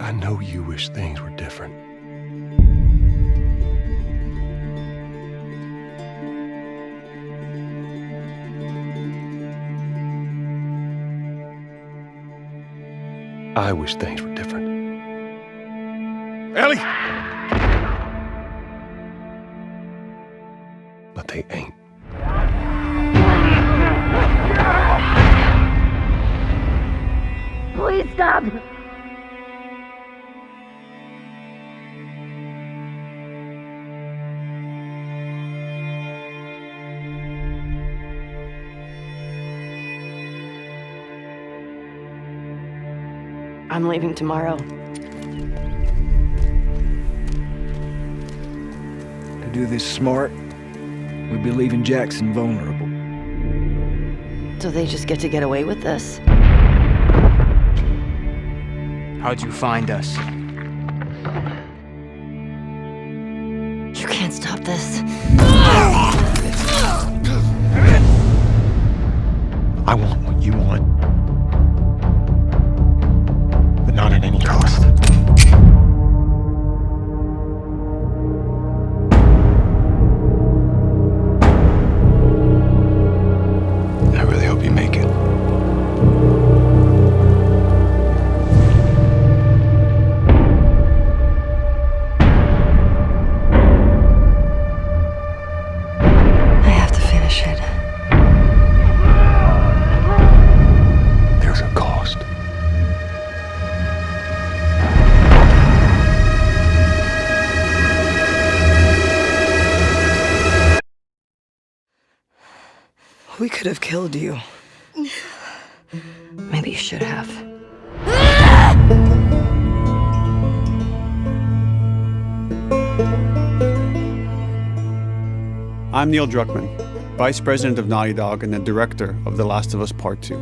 I know you wish things were different. I wish things were different. Ellie! But they ain't. Please stop! I'm leaving tomorrow. To do this smart, we'd be leaving Jackson vulnerable. So they just get away with this? How'd you find us? You can't stop this. I want what you want. But not at any cost. I really hope you make it. I have to finish it. There's a cost. We could have killed you. Maybe you should have. I'm Neil Druckmann, Vice President of Naughty Dog and the Director of The Last of Us Part 2.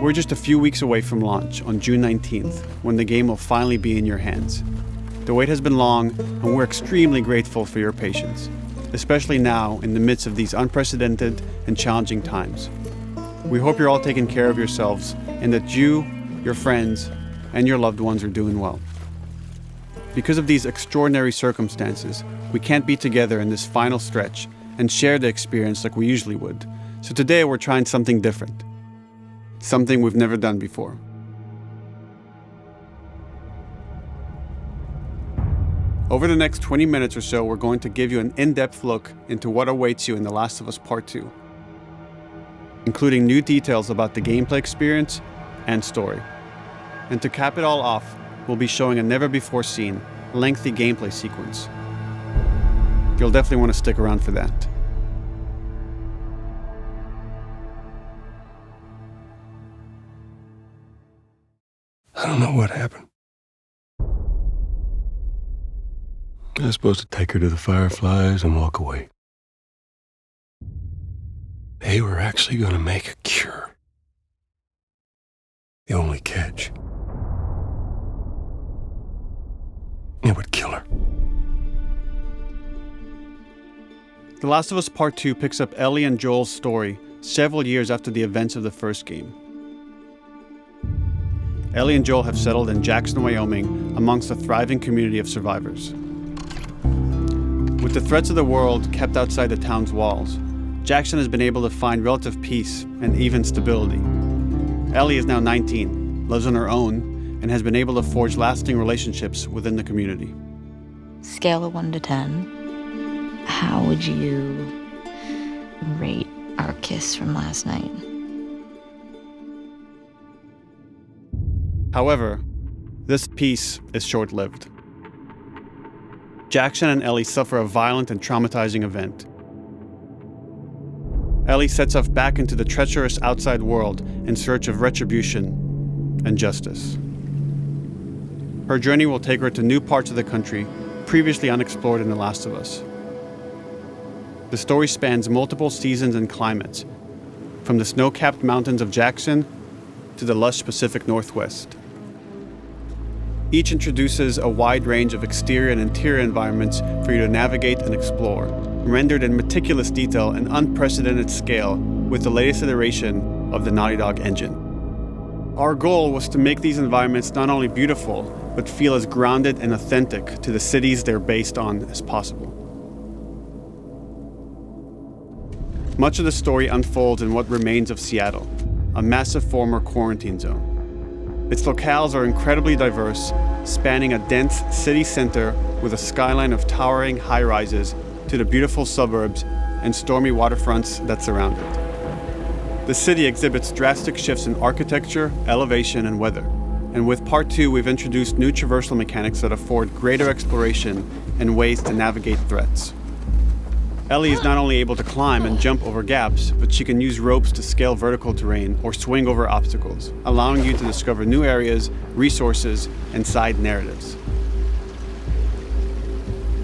We're just a few weeks away from launch on June 19th, when the game will finally be in your hands. The wait has been long, and we're extremely grateful for your patience, especially now in the midst of these unprecedented and challenging times. We hope you're all taking care of yourselves and that you, your friends, and your loved ones are doing well. Because of these extraordinary circumstances, we can't be together in this final stretch and share the experience like we usually would. So today we're trying something different. Something we've never done before. Over the next 20 minutes or so, we're going to give you an in-depth look into what awaits you in The Last of Us Part 2, including new details about the gameplay experience and story. And to cap it all off, we'll be showing a never-before-seen, lengthy gameplay sequence. You'll definitely want to stick around for that. I don't know what happened. I was supposed to take her to the Fireflies and walk away. They were actually going to make a cure. The only catch, it would kill her. The Last of Us Part 2 picks up Ellie and Joel's story several years after the events of the first game. Ellie and Joel have settled in Jackson, Wyoming, amongst a thriving community of survivors. With the threats of the world kept outside the town's walls, Jackson has been able to find relative peace and even stability. Ellie is now 19, lives on her own, and has been able to forge lasting relationships within the community. Scale of 1 to 10, how would you rate our kiss from last night? However, this peace is short-lived. Jackson and Ellie suffer a violent and traumatizing event. Ellie sets off back into the treacherous outside world in search of retribution and justice. Her journey will take her to new parts of the country previously unexplored in The Last of Us. The story spans multiple seasons and climates, from the snow-capped mountains of Jackson to the lush Pacific Northwest. Each introduces a wide range of exterior and interior environments for you to navigate and explore, rendered in meticulous detail and unprecedented scale with the latest iteration of the Naughty Dog engine. Our goal was to make these environments not only beautiful, but feel as grounded and authentic to the cities they're based on as possible. Much of the story unfolds in what remains of Seattle, a massive former quarantine zone. Its locales are incredibly diverse, spanning a dense city center with a skyline of towering high-rises to the beautiful suburbs and stormy waterfronts that surround it. The city exhibits drastic shifts in architecture, elevation, and weather. And with Part 2, we've introduced new traversal mechanics that afford greater exploration and ways to navigate threats. Ellie is not only able to climb and jump over gaps, but she can use ropes to scale vertical terrain or swing over obstacles, allowing you to discover new areas, resources, and side narratives.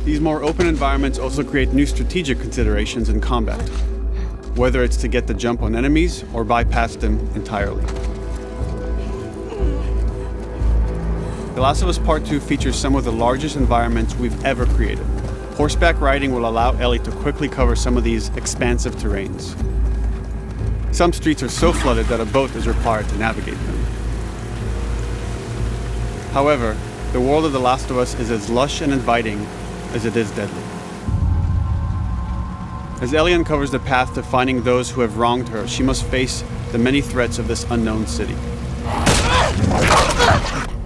These more open environments also create new strategic considerations in combat, whether it's to get the jump on enemies or bypass them entirely. The Last of Us Part 2 features some of the largest environments we've ever created. Horseback riding will allow Ellie to quickly cover some of these expansive terrains. Some streets are so flooded that a boat is required to navigate them. However, the world of The Last of Us is as lush and inviting as it is deadly. As Ellie uncovers the path to finding those who have wronged her, she must face the many threats of this unknown city.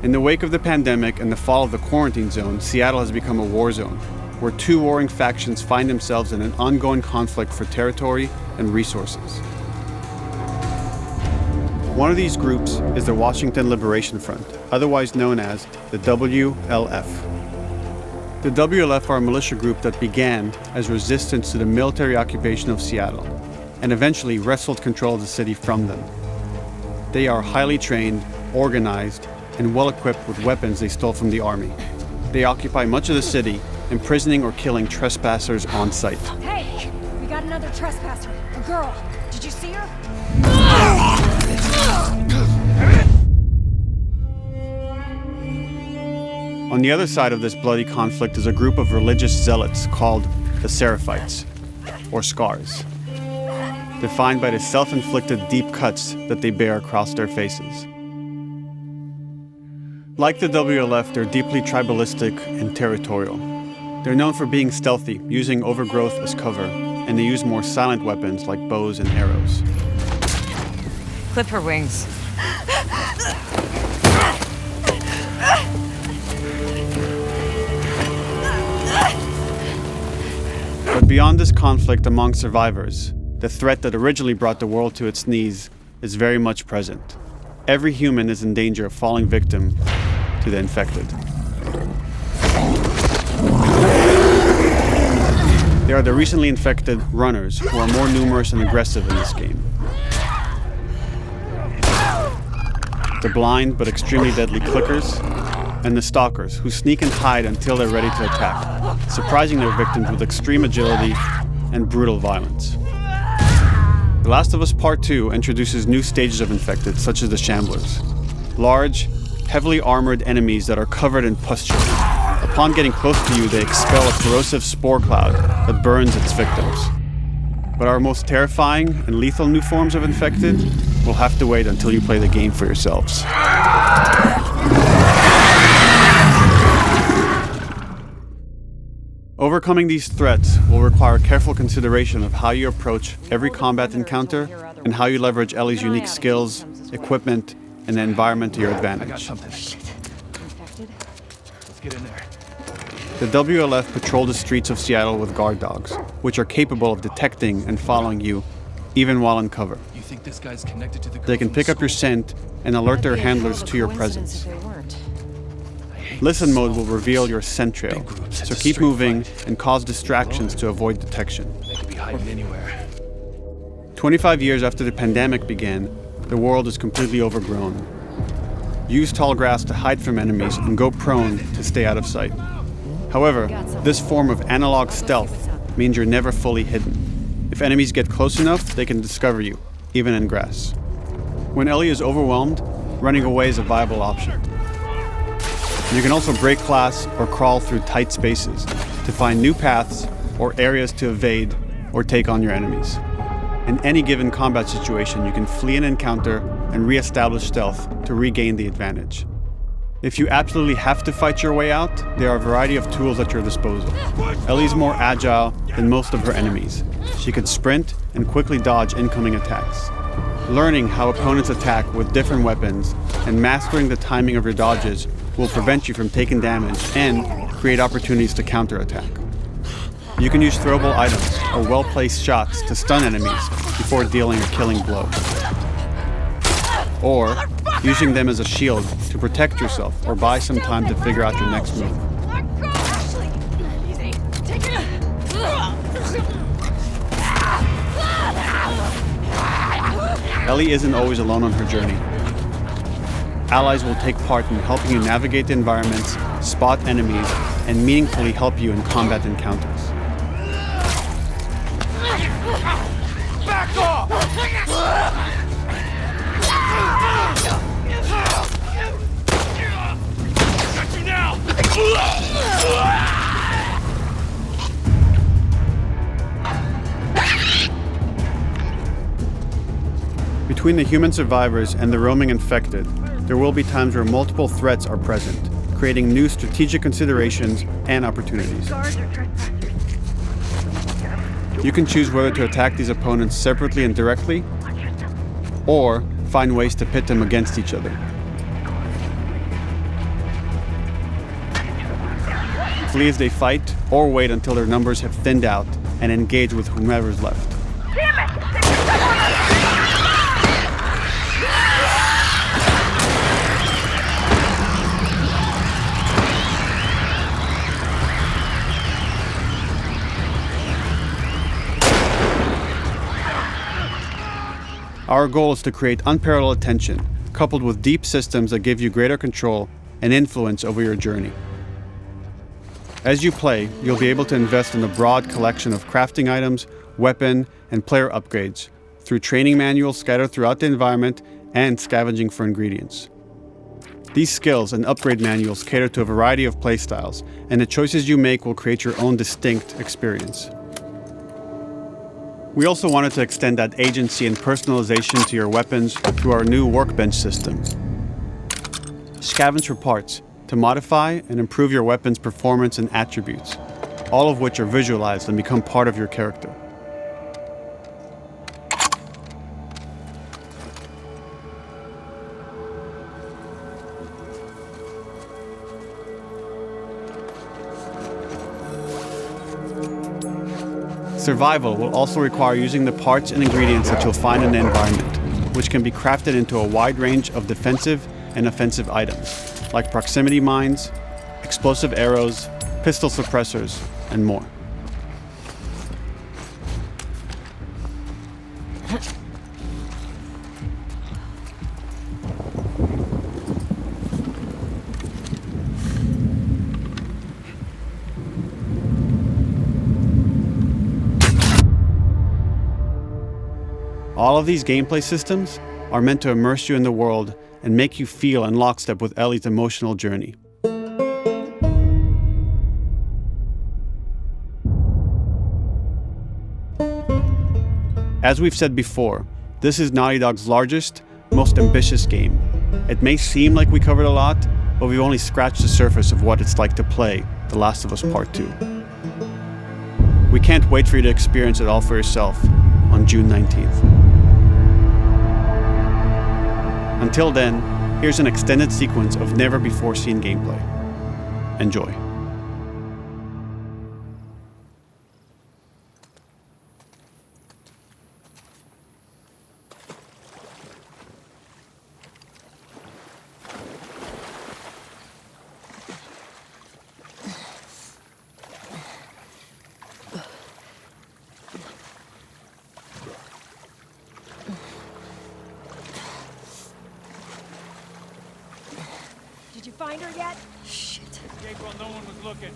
In the wake of the pandemic and the fall of the quarantine zone, Seattle has become a war zone, where two warring factions find themselves in an ongoing conflict for territory and resources. One of these groups is the Washington Liberation Front, otherwise known as the WLF. The WLF are a militia group that began as resistance to the military occupation of Seattle and eventually wrestled control of the city from them. They are highly trained, organized, and well-equipped with weapons they stole from the army. They occupy much of the city, imprisoning or killing trespassers on sight. Hey, we got another trespasser, a girl. Did you see her? On the other side of this bloody conflict is a group of religious zealots called the Seraphites, or Scars, defined by the self-inflicted deep cuts that they bear across their faces. Like the WLF, they're deeply tribalistic and territorial. They're known for being stealthy, using overgrowth as cover, and they use more silent weapons like bows and arrows. Clip her wings. But beyond this conflict among survivors, the threat that originally brought the world to its knees is very much present. Every human is in danger of falling victim to the infected. They are the recently infected runners, who are more numerous and aggressive in this game. The blind but extremely deadly clickers, and the stalkers, who sneak and hide until they're ready to attack, surprising their victims with extreme agility and brutal violence. The Last of Us Part 2 introduces new stages of infected, such as the Shamblers. Large, heavily armored enemies that are covered in pustule. Upon getting close to you, they expel a corrosive spore cloud that burns its victims. But our most terrifying and lethal new forms of infected will have to wait until you play the game for yourselves. Overcoming these threats will require careful consideration of how you approach every combat encounter and how you leverage Ellie's unique skills, equipment, and the environment to your advantage. Let's get in there. The WLF patrol the streets of Seattle with guard dogs, which are capable of detecting and following you, even while in cover. You think this guy's connected to the They can pick up your scent and alert their handlers to your presence. Listen mode will reveal your scent trail, so keep moving and cause distractions to avoid detection. They could be hiding anywhere. 25 years after the pandemic began, the world is completely overgrown. Use tall grass to hide from enemies and go prone to stay out of sight. However, this form of analog stealth means you're never fully hidden. If enemies get close enough, they can discover you, even in grass. When Ellie is overwhelmed, running away is a viable option. You can also break glass or crawl through tight spaces to find new paths or areas to evade or take on your enemies. In any given combat situation, you can flee an encounter and re-establish stealth to regain the advantage. If you absolutely have to fight your way out, there are a variety of tools at your disposal. Ellie's more agile than most of her enemies. She can sprint and quickly dodge incoming attacks. Learning how opponents attack with different weapons and mastering the timing of your dodges will prevent you from taking damage and create opportunities to counterattack. You can use throwable items or well-placed shots to stun enemies before dealing a killing blow. Or using them as a shield to protect yourself or buy some time to figure out your next move. Ellie isn't always alone on her journey. Allies will take part in helping you navigate the environments, spot enemies, and meaningfully help you in combat encounters. Back off! Got you now! Between the human survivors and the roaming infected, there will be times where multiple threats are present, creating new strategic considerations and opportunities. You can choose whether to attack these opponents separately and directly, or find ways to pit them against each other. Flee as they fight, or wait until their numbers have thinned out and engage with whomever's left. Our goal is to create unparalleled tension, coupled with deep systems that give you greater control and influence over your journey. As you play, you'll be able to invest in a broad collection of crafting items, weapon, and player upgrades through training manuals scattered throughout the environment and scavenging for ingredients. These skills and upgrade manuals cater to a variety of playstyles, and the choices you make will create your own distinct experience. We also wanted to extend that agency and personalization to your weapons through our new workbench system. Scavenge for parts to modify and improve your weapon's performance and attributes, all of which are visualized and become part of your character. Survival will also require using the parts and ingredients that you'll find in the environment, which can be crafted into a wide range of defensive and offensive items, like proximity mines, explosive arrows, pistol suppressors, and more. All of these gameplay systems are meant to immerse you in the world and make you feel in lockstep with Ellie's emotional journey. As we've said before, this is Naughty Dog's largest, most ambitious game. It may seem like we covered a lot, but we've only scratched the surface of what it's like to play The Last of Us Part 2. We can't wait for you to experience it all for yourself on June 19th. Until then, here's an extended sequence of never-before-seen gameplay. Enjoy. Did you find her yet? Escape while no one was looking.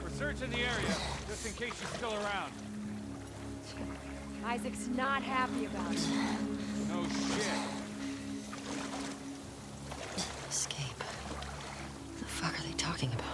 We're searching the area, just in case she's still around. Isaac's not happy about it. No shit. Escape. What the fuck are they talking about?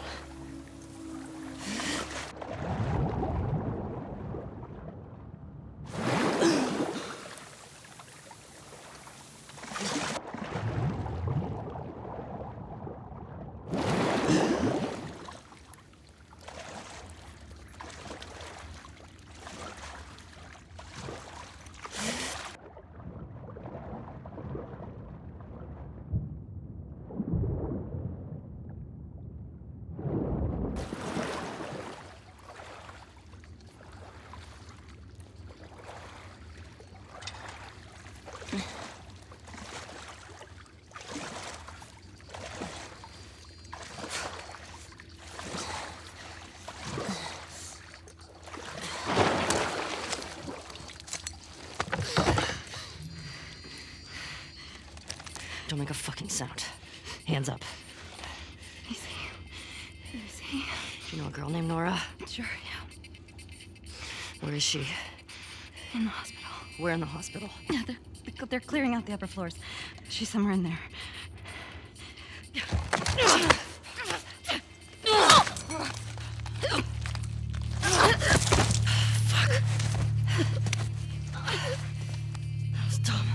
Don't make a fucking sound. Hands up. Easy. Do you know a girl named Nora? Sure, yeah. Where is she? In the hospital. Where in the hospital? Yeah, they're clearing out the upper floors. She's somewhere in there. That was dumb.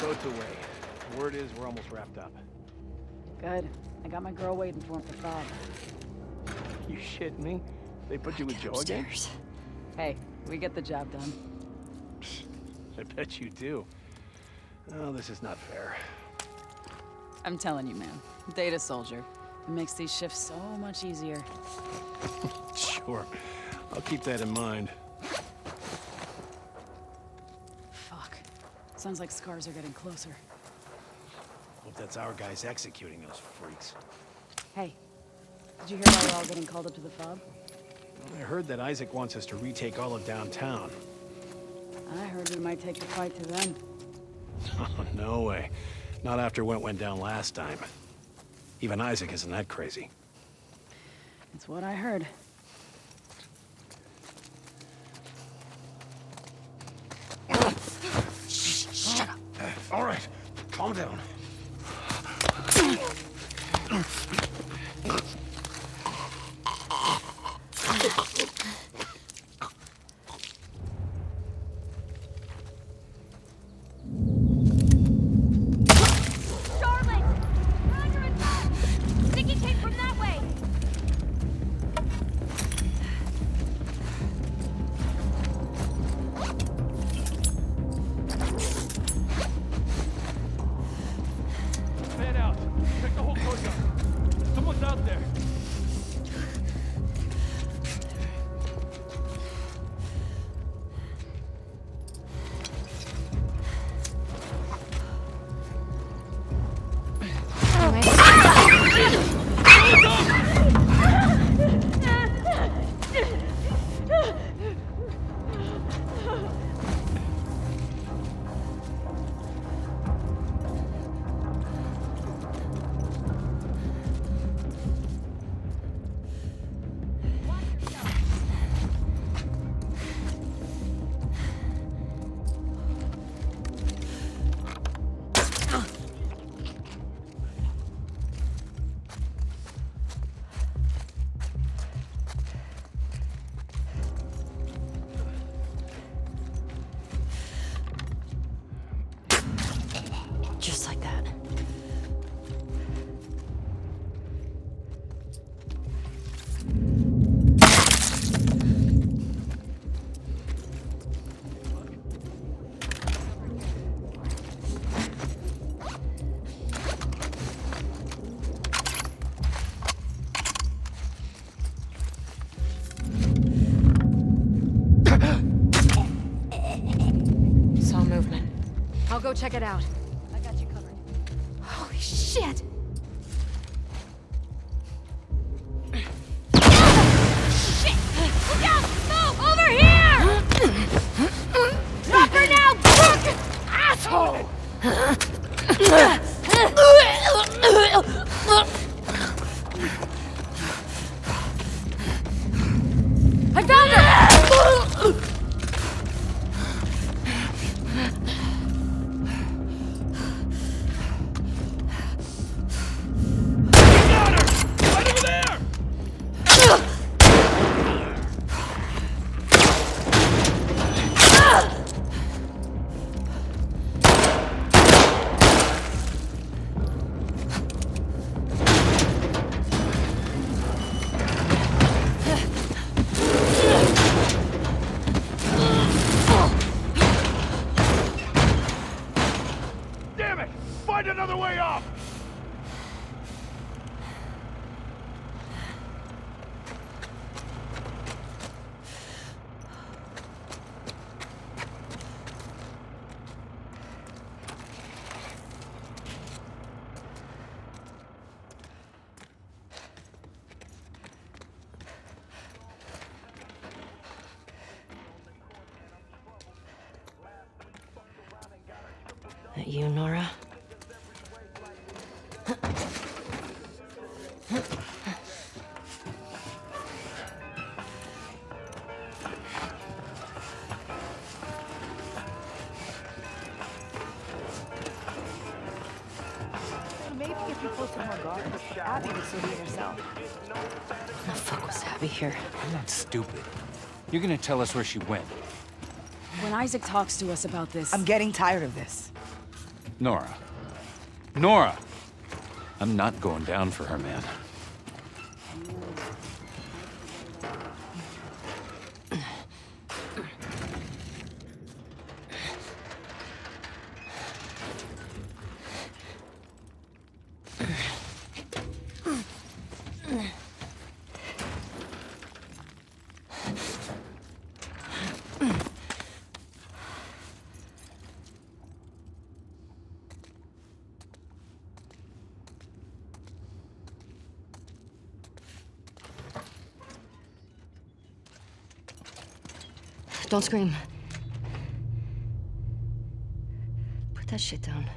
Boat's away. Word is we're almost wrapped up. Good. I got my girl waiting for him for Bob. You shitting me? They put you with Joe again? Upstairs. Hey, we get the job done. I bet you do. Oh, this is not fair. I'm telling you, man. Data soldier. It makes these shifts so much easier. Sure. I'll keep that in mind. Fuck. Sounds like scars are getting closer. Hope that's our guys executing those freaks. Hey, did you hear why we're all getting called up to the fob? I heard that Isaac wants us to retake all of downtown. I heard we might take the fight to them. Oh, no way. Not after what went down last time. Even Isaac isn't that crazy. It's what I heard. Shut up. All right, calm down. Charlotte! We're under attack! Think it came from that way! Fan out. Check the whole courtyard. Someone's out there. Just like that. Saw movement. I'll go check it out. I got you covered. Holy shit! Shit! Look out! Move! Over here! Drop her now! Asshole! I found her! That you, Nora? Maybe if you posted more guards, Abby would still be herself. The fuck was Abby here? I'm not stupid. You're gonna tell us where she went. When Isaac talks to us about this... I'm getting tired of this. Nora. Nora! I'm not going down for her, man. Don't scream. Put that shit down.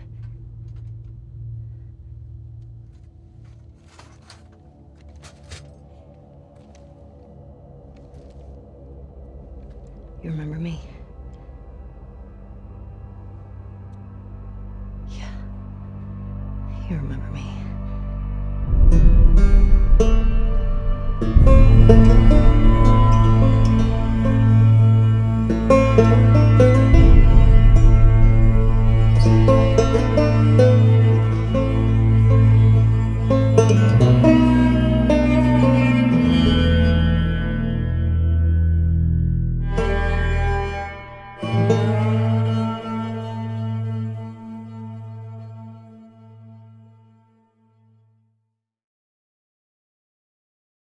You remember me?